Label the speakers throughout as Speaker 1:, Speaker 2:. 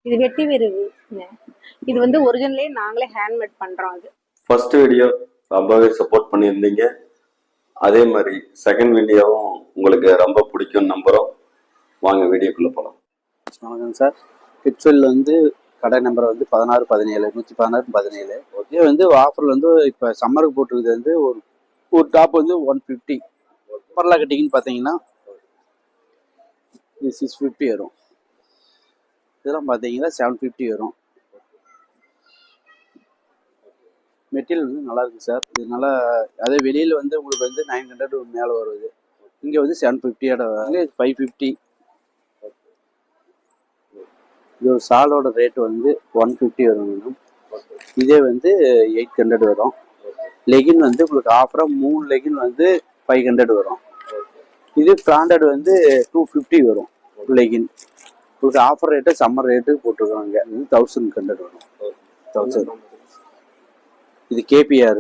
Speaker 1: இது வெட்டி விருதுங்க. இது வந்து ஒரிஜினலே நாங்களே ஹேண்ட்மேட் பண்றோம். அது
Speaker 2: ஃபர்ஸ்ட் வீடியோ ரொம்பவே சப்போர்ட் பண்ணியிருந்தீங்க. அதே மாதிரி செகண்ட் வீடியோவும் உங்களுக்கு ரொம்ப பிடிக்கும் நம்புறோம். வாங்க வீடியோக்குள்ள போகலாம்.
Speaker 3: வணக்கம் சார். கிட்ஸ்வெல் வந்து கடை நம்பர் வந்து 1617 116 ஓகே. வந்து ஆஃபரில் வந்து இப்போ சம்மருக்கு போட்டிருக்குது வந்து ஒரு டாப் வந்து 150. பரலா கட்டிங்கன்னு பார்த்தீங்கன்னா இது 650 வரும். இதெல்லாம் பார்த்தீங்கன்னா 750 வரும். மெட்டீரியல் வந்து நல்லா இருக்குது சார். இதனால அதே வெளியில் வந்து உங்களுக்கு வந்து 900 மேலே வருது. இங்கே வந்து 750 வந்து 550. இது ஒரு சாலோட ரேட் வந்து 150 வரும் மேடம். இதே வந்து 800 வரும். லெகின் வந்து உங்களுக்கு ஆஃபராக 3 லெகின் வந்து 500 வரும். இது பிராண்டட் வந்து 250 வரும் லெகின். உங்களுக்கு ஆஃபர் ரேட்டு சம்மர் ரேட்டு போட்டிருக்காங்க. இது 1100 வரும். 1000. இது கேபிஆர்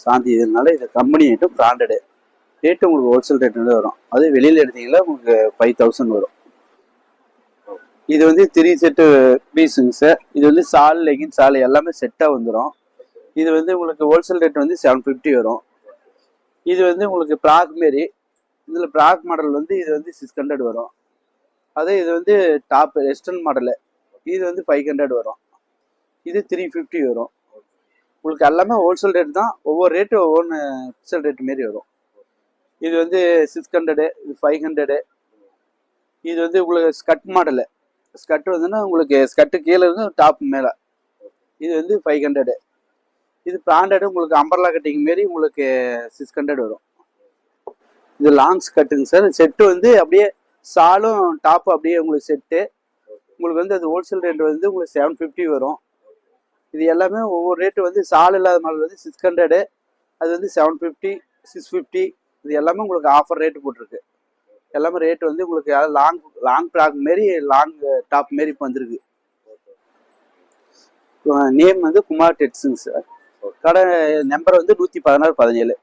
Speaker 3: சாந்தி. இதனால இது கம்பெனி ஐட்டம் பிராண்டடு ரேட்டு உங்களுக்கு ஹோல்சேல் ரேட் வந்து வரும். அதே வெளியில் எடுத்தீங்கன்னா உங்களுக்கு 5000 வரும். இது வந்து 3 செட்டு பீஸுங்க சார். இது வந்து சால் லெகின் சால் எல்லாமே செட்டாக வந்துடும். இது வந்து உங்களுக்கு ஹோல்சேல் ரேட் வந்து 750 வரும். இது வந்து உங்களுக்கு ப்ராக் மாரி. இதில் ப்ராக் மாடல் வந்து இது வந்து 600 வரும். அதே இது வந்து டாப் வெஸ்டர்ன் மாடலு. இது வந்து 500 வரும். இது 350 வரும். உங்களுக்கு எல்லாமே ஹோல்சேல் ரேட் தான். ஒவ்வொரு ரேட்டு ஒவ்வொன்று ஹோல்சேல் ரேட் மாரி வரும். இது வந்து 600, இது 500. இது வந்து உங்களுக்கு ஸ்கட் மாடலு. ஸ்கட் வந்துன்னா உங்களுக்கு ஸ்கட்டு கீழே இருந்து டாப் மேலே. இது வந்து 500. இது பிராண்டடு உங்களுக்கு அம்பர்லா கட்டிங் மாரி உங்களுக்கு 600 வரும். இது லாங் ஸ்கட்டுங்க சார். செட்டு வந்து அப்படியே சாலும் டாப்பு அப்படியே உங்களுக்கு செட்டு. உங்களுக்கு வந்து அது ஹோல்சேல் ரேட் வந்து உங்களுக்கு 750 வரும். இது எல்லாமே ஒவ்வொரு ரேட்டு வந்து சால் இல்லாத மாடல் வந்து 600, அது வந்து 750, 650. இது எல்லாமே உங்களுக்கு ஆஃபர் ரேட்டு போட்டிருக்கு. எல்லாமே ரேட்டு வந்து உங்களுக்கு லாங் ப்ராக் மாரி லாங் டாப் மாரி இப்போ வந்துருக்கு. நேம் வந்து குமார் டெக்ஸுங்க சார். கடை நம்பர் வந்து 116-17.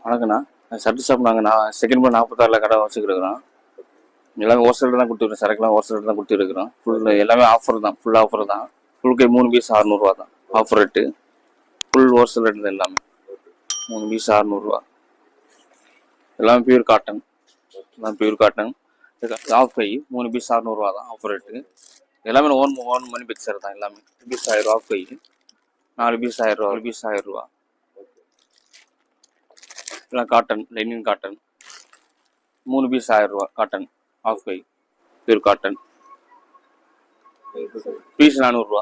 Speaker 4: வணக்கண்ணா. சட்டு ஷாப் நாங்கள் செகண்ட் பை 46 கடை வச்சுக்கிறோம். எல்லாமே ஹோல்சேல் தான் கொடுத்துருக்கோம். சரக்குலாம் ஹோல்சேல் தான் கொடுத்துருக்குறோம். ஃபுல் எல்லாமே ஆஃபர் தான். ஃபுல் ஆஃபர் தான். ஃபுல் கை 3 பீஸ் 600 தான் offer rate. Full wholesale rate தான் எல்லாமே. 3 பீஸ் 600. எல்லாமே பியூர் காட்டன். எல்லாம் பியூர் காட்டன். ஆஃப் கை 3 பீஸ் 600 தான் ஆஃபர் ரேட்டு. எல்லாமே ஓன் மணி பிக்சர் தான். எல்லாமே பீஸ் 1000 ஆஃப் கை. 4 பீஸ் 1000, 1 பீஸ் 1000. எல்லாம் cotton, linen cotton. 3 piece 1000 cotton half கை பியூர் காட்டன். பீஸ் 400.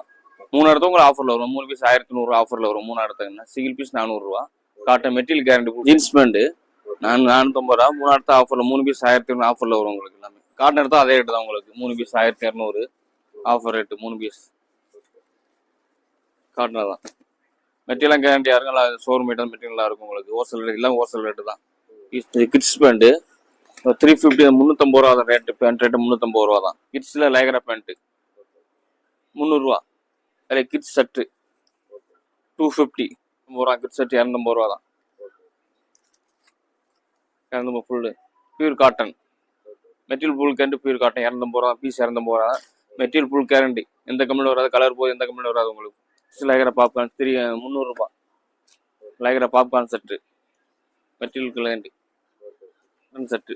Speaker 4: 3 இடத்துல உங்களுக்கு ஆஃபரில் வரும். 3 பீஸ் 1100 ஆஃபரில் வரும். 3 இடத்துக்குன்னா single piece 400. Cotton material guarantee. Jeans pant 450. 3 இடத்த ஆஃபரில் 3 பீஸ் 1200 ஆஃபரில் வரும் உங்களுக்கு எல்லாமே. காட்டன் எடுத்தால் அதே ரேட்டு தான் உங்களுக்கு. 3 piece 1200 offer rate. 3 piece cotton தான். மெட்டீரியல் கேரண்டியாக இருக்கும். ஷோரூம் மீட்டர் மெட்டீரியலாக இருக்கும் உங்களுக்கு. ஹோல்சேல் ரேட் எல்லாம் ஹோல்சேல் ரேட்டு தான். கிட்ஸ் பேண்ட்டு 350, 350 தான் ரேட்டு. பேண்ட் ரேட்டு 350 தான். கிட்ஸில் லைக்ரா பேண்ட்டு 300. அதே கிட்ஸ் ஷர்ட்டு 250. கிட்ஸ் ஷர்ட் 250 தான். 250 full pure cotton. Material full guarantee pure cotton 250 தான். பீஸ் 250 தான். Material full guarantee. எந்த கம்பெனியில் வராது. கலர் போது எந்த கம்பெனியில் வராது உங்களுக்கு. Lycra popcorn 300. Lycra popcorn set material guarantee. Set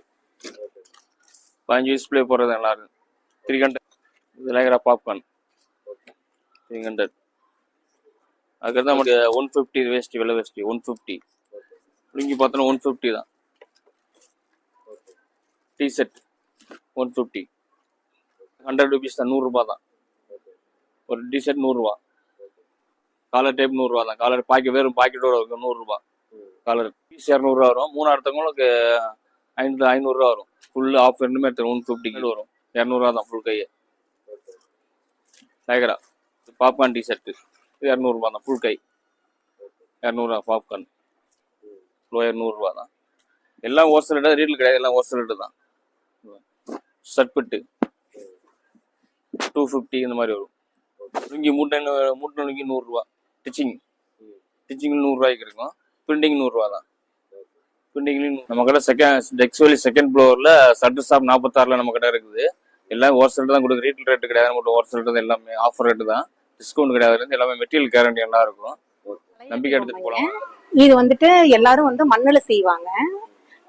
Speaker 4: 15 display போடுறது நல்லா இருக்கும். 300. இது லைக்ரா பாப்கார்ன் 300. அதுக்கடுத்து நமக்கு 150 வேஷ்டி. வெள்ளை வேஷ்டி 150. இங்கே பார்த்தோன்னா 150 தான். டிஷர்ட் 150. 100 ருபீஸ் தான். 100 தான். ஒரு டிஷர்ட் 100. காலர் டைப் 100 தான். காலர் பாக்கெட் வெறும் பாக்கெட்டோட இருக்கும் 100. காலர் பீஸ் 200 வரும். 3 இடத்துங்களுக்கு 500 வரும். ஃபுல் ஆஃப் ரெண்டுமே எடுத்து 150 வரும். 200 தான் ஃபுல் கையை. டைகரா பாப்கார்ன் டிஷர்ட்டு 200 தான் ஃபுல் கை. 200 பாப்கார்ன் ஃபுல்லாக 200 தான். எல்லாம் ஹோல்சேல் ரேட்டு. ரீட்டில் கிடையாது. எல்லாம் ஹோல்சேல் ரேட்டு தான். ஷர்ட் பிட்டு 250 இந்த மாதிரி வரும். இங்கே மூட்டை 100. டிச்சிங் 100 இருக்கும். பிரிண்டிங் 100 தான். பிரிண்டிங்லேயும் நம்ம கடை டெக்ஸ்வெலி செகண்ட் ஃப்ளோரில் சட்டு ஷாப் 46 நம்ம கடை இருக்குது. எல்லாம் ஹோல்சேல் தான் கொடுக்குது, ரீட்டைல் ரேட்டு கிடையாது, மட்டும் ஹோல்சேல் தான், எல்லாமே ஆஃபர் ரேட்டு தான், டிஸ்கவுண்ட் கிடையாது, எல்லாமே மெட்டீரியல் கேரண்டி எல்லாம் இருக்கும், நம்பிக்கை எடுத்துட்டு போகலாம்.
Speaker 1: இது வந்துட்டு எல்லாரும் வந்து மண்ணில் செய்வாங்க.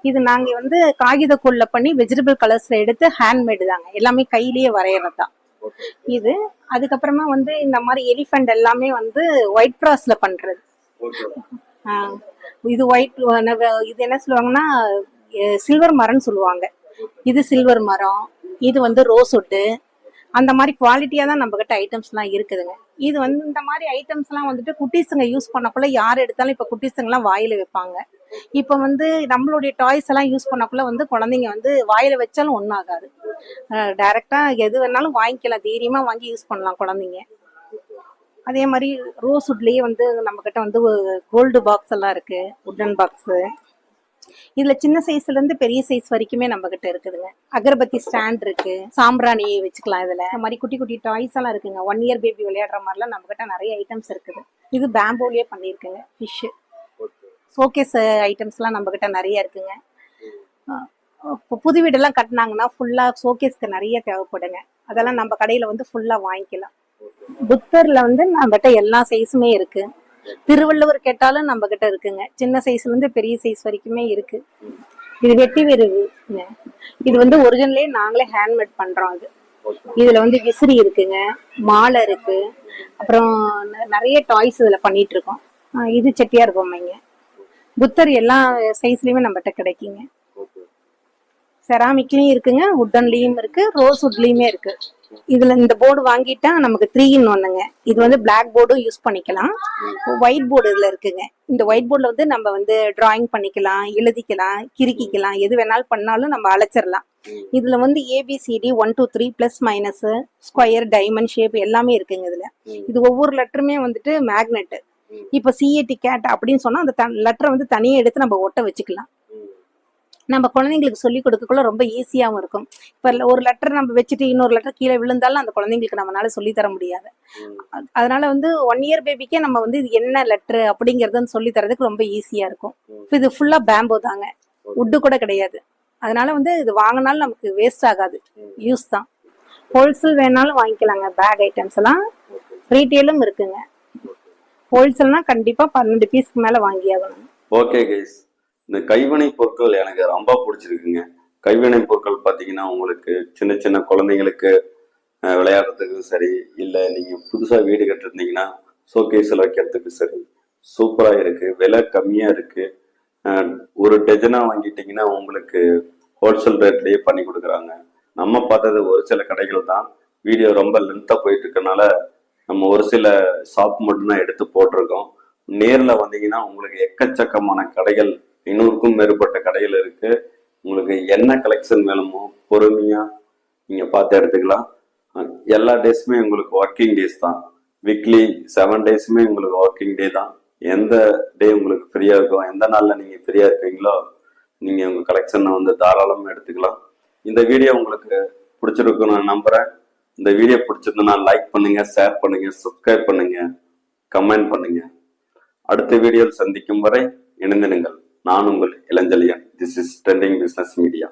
Speaker 1: இது நாங்க வந்து காகித கூல்ல பண்ணி வெஜிடபிள் கலர்ஸ்ல எடுத்து ஹேண்ட்மேடு தாங்க, எல்லாமே கையிலேயே வரைகிறது தான் இது. அதுக்கப்புறமா வந்து இந்த மாதிரி எலிஃபென்ட் எல்லாமே வந்து ஒயிட் கிராஸ்ல பண்றது. இது ஒயிட், இது என்ன சொல்லுவாங்கன்னா சில்வர் மரம்னு சொல்லுவாங்க. இது சில்வர் மரம், இது வந்து ரோஸ் உட்டு, அந்த மாதிரி குவாலிட்டியா தான் நம்ம கிட்ட ஐட்டம்ஸ்லாம் இருக்குதுங்க. இது வந்து இந்த மாதிரி ஐட்டம்ஸ்லாம் வந்துட்டு குட்டீஸுங்க யூஸ் பண்ணக்குள்ள யார் எடுத்தாலும் இப்போ குட்டீஸுங்கெல்லாம் வாயில வைப்பாங்க. இப்போ வந்து நம்மளுடைய டாய்ஸ் எல்லாம் யூஸ் பண்ணக்குள்ள வந்து குழந்தைங்க வந்து வாயில வச்சாலும் ஒன்றும் ஆகாது. டைரக்டா எது வேணாலும் வாங்கிக்கலாம், தைரியமா வாங்கி யூஸ் பண்ணலாம் குழந்தைங்க. அதே மாதிரி ரோஸ் வுட்லயே வந்து நம்ம கிட்ட வந்து கோல்டு பாக்ஸ் எல்லாம் இருக்கு, உட்டன் பாக்ஸ். இதுல சின்ன சைஸ்ல இருந்து பெரிய சைஸ் வரைக்குமே நம்ம கிட்ட இருக்குதுங்க. அகர்பத்தி ஸ்டாண்ட் இருக்கு, சாம்பிராணி வச்சுக்கலாம். இதுல இந்த மாதிரி குட்டி குட்டி டாய்ஸ் எல்லாம் இருக்குங்க. 1 இயர் பேபி விளையாடுற மாதிரிலாம் நம்ம கிட்ட நிறைய ஐட்டம்ஸ் இருக்குது. இது பேம்போலயே பண்ணிருக்குங்க. ஃபிஷ் ஷோகேஸ் ஐட்டம்ஸ் எல்லாம் நம்ம கிட்ட நிறைய இருக்குங்க. புது வீடெல்லாம் கட்டினாங்கன்னா ஃபுல்லா ஷோகேஸ்க்கு நிறைய தேவைப்படுங்க. அதெல்லாம் நம்ம கடையில வந்து ஃபுல்லா வாங்கிக்கலாம். புத்தர்ல வந்து நம்ம கிட்ட எல்லா சைஸுமே இருக்கு. திருவள்ளுவர் கேட்டாலும் நம்ம கிட்ட இருக்குங்க. சின்ன சைஸ்ல இருந்து பெரிய சைஸ் வரைக்குமே இருக்கு. இது வெட்டி வேறுங்க. இது வந்து ஒரிஜினலே நாங்களே ஹேண்ட்மேட் பண்றோம். அது இதுல வந்து விசிறி இருக்குங்க, மாலை இருக்கு, அப்புறம் நிறைய டாய்ஸ் இதுல பண்ணிட்டு இருக்கோம். இது செட்டியார் பொம்மைங்க. புத்தர் எல்லா சைஸ்லயுமே நம்மகிட்ட கிடைக்குங்க. செராமிக்லயும் இருக்குங்க, உட்டன்லயும் இருக்கு, ரோஸ் வுட்லயுமே இருக்கு. இதுல இந்த போர்டு வாங்கிட்டா நமக்கு 3 in 1ங்க. இது வந்து பிளாக் போர்டும் யூஸ் பண்ணிக்கலாம், ஒயிட் போர்டு இதுல இருக்குங்க. இந்த ஒயிட் போர்டுல வந்து நம்ம வந்து டிராயிங் பண்ணிக்கலாம், எழுதிக்கலாம், கிறுக்கிக்கலாம், எது வேணாலும் பண்ணாலும் நம்ம அழைச்சிடலாம். இதுல வந்து ABCD 1 2 3 plus minus square diamond shape எல்லாமே இருக்குங்க இதுல. இது ஒவ்வொரு லெட்டருமே வந்துட்டு மேக்னெட். இப்ப CAT கேட் அப்படின்னு சொன்னா அந்த லெட்டரை வந்து தனியா எடுத்து நம்ம ஒட்ட வச்சுக்கலாம். நம்ம குழந்தைங்களுக்கு சொல்லி கொடுக்கக்குள்ள ரொம்ப ஈஸியாகவும் இருக்கும். இப்போ ஒரு லெட்டர் நம்ம வச்சுட்டு இன்னொரு லெட்டர் கீழே விழுந்தாலும் அந்த குழந்தைங்களுக்கு நம்மளால சொல்லி தர முடியாது. அதனால வந்து 1 இயர் பேபிக்கே நம்ம வந்து இது என்ன லெட்டர் அப்படிங்கறதுன்னு சொல்லி தரதுக்கு ரொம்ப ஈஸியா இருக்கும். இது ஃபுல்லா பேம்போ தாங்க, உட்டு கூட கிடையாது. அதனால வந்து இது வாங்கினாலும் நமக்கு வேஸ்ட் ஆகாது, யூஸ் தான். ஹோல்சேல் வேணாலும் வாங்கிக்கலாங்க. பேக் ஐட்டம்ஸ் எல்லாம் ரீட்டெயிலும் இருக்குங்க. ஹோல்சேல்னா கண்டிப்பா 12 பீஸ்க்கு மேல வாங்கி ஆகணும்.
Speaker 2: ஓகே கைஸ், இந்த கைவினை பொருட்கள் எனக்கு ரொம்ப பிடிச்சிருக்குங்க. கைவினை பொருட்கள் பார்த்தீங்கன்னா உங்களுக்கு சின்ன சின்ன குழந்தைங்களுக்கு விளையாடுறதுக்கு சரி, இல்லை நீங்கள் புதுசாக வீடு கட்டிருந்தீங்கன்னா ஷோகேஸில் வைக்கிறதுக்கு சரி, சூப்பராக இருக்குது. விலை கம்மியாக இருக்குது. ஒரு டஜனாக வாங்கிட்டீங்கன்னா உங்களுக்கு ஹோல்சேல் ரேட்லேயே பண்ணி கொடுக்குறாங்க. நம்ம பார்த்தது ஒரு சில கடைகள் தான். வீடியோ ரொம்ப லென்த்தாக போயிட்டு இருக்கனால நம்ம ஒரு சில ஷாப் மட்டும்தான் எடுத்து போட்டிருக்கோம். நேரில் வந்தீங்கன்னா உங்களுக்கு எக்கச்சக்கமான கடைகள், 500க்கும் மேற்பட்ட கடைகள் இருக்கு. உங்களுக்கு என்ன கலெக்ஷன் வேணுமோ பொறுமையா நீங்க பார்த்து எடுத்துக்கலாம். எல்லா டேஸுமே உங்களுக்கு ஒர்க்கிங் டேஸ் தான். வீக்லி 7 டேஸுமே உங்களுக்கு ஒர்க்கிங் டே தான். எந்த டே உங்களுக்கு ஃப்ரீயா இருக்கோ, எந்த நாள்ல நீங்க ஃப்ரீயா இருக்கீங்களோ நீங்க உங்க கலெக்ஷனை வந்து தாராளமா எடுத்துக்கலாம். இந்த வீடியோ உங்களுக்கு பிடிச்சிருக்கும் நான் நம்புறேன். இந்த வீடியோ பிடிச்சிருந்தா லைக் பண்ணுங்க, ஷேர் பண்ணுங்க, சப்ஸ்கிரைப் பண்ணுங்க, கமெண்ட் பண்ணுங்க. அடுத்த வீடியோவில் சந்திக்கும் வரை இணைந்திருங்கள். நான் உங்கள் Ilanchezhiyan. This is trending business media.